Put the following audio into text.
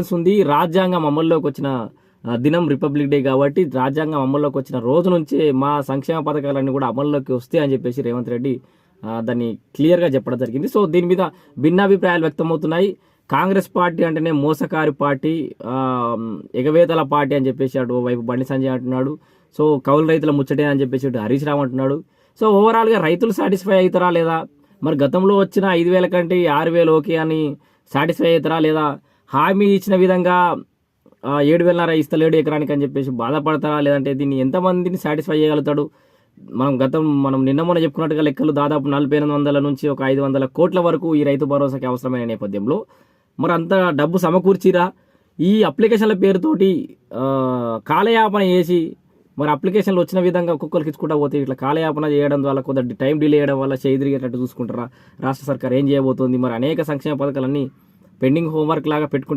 ఉంది. రాజ్యాంగం అమల్లోకి వచ్చిన దినం రిపబ్లిక్ డే కాబట్టి రాజ్యాంగం అమల్లోకి వచ్చిన రోజు నుంచే మా సంక్షేమ పథకాలన్నీ కూడా అమల్లోకి వస్తాయి అని చెప్పేసి రేవంత్ రెడ్డి దాన్ని క్లియర్గా చెప్పడం జరిగింది. సో దీని మీద భిన్నాభిప్రాయాలు వ్యక్తమవుతున్నాయి. కాంగ్రెస్ పార్టీ అంటేనే మోసకారి పార్టీ, ఎగవేతల పార్టీ అని చెప్పేసి అటు వైపు బండి సంజయ్ అంటున్నాడు. సో కౌలు రైతుల ముచ్చటే అని చెప్పేసి ఇటు హరీష్ రావు అంటున్నాడు. సో ఓవరాల్గా రైతులు సాటిస్ఫై అవుతారా లేదా, మరి గతంలో వచ్చిన 5,000 కంటే 6,000 ఓకే అని సాటిస్ఫై అవుతారా లేదా, హామీ ఇచ్చిన విధంగా 7,500 ఇస్తలేడు ఎకరానికి అని చెప్పేసి బాధపడతారా, లేదంటే దీన్ని ఎంతమందిని సాటిస్ఫై చేయగలుగుతాడు. మనం నిన్న మొన్న చెప్పుకున్నట్టుగా లెక్కలు దాదాపు 4,800 నుంచి ఒక 500 కోట్ల వరకు ఈ రైతు భరోసాకి అవసరమైన నేపథ్యంలో మరి అంత డబ్బు సమకూర్చిరా. ఈ అప్లికేషన్ల పేరుతోటి కాలయాపన చేసి మరి అప్లికేషన్లు వచ్చిన విధంగా ఒక్కొక్కరికి ఇచ్చుకుంటా పోతే ఇట్లా కాలయాపన చేయడం వల్ల కొంత టైం డిలే చేయడం వల్ల చేదిరిగేటట్టు చూసుకుంటారా రాష్ట్ర సర్కార్ ఏం చేయబోతోంది. మరి అనేక సంక్షేమ పథకాలన్నీ పెండింగ్ హోంవర్క్ లాగా పెట్టుకుంటే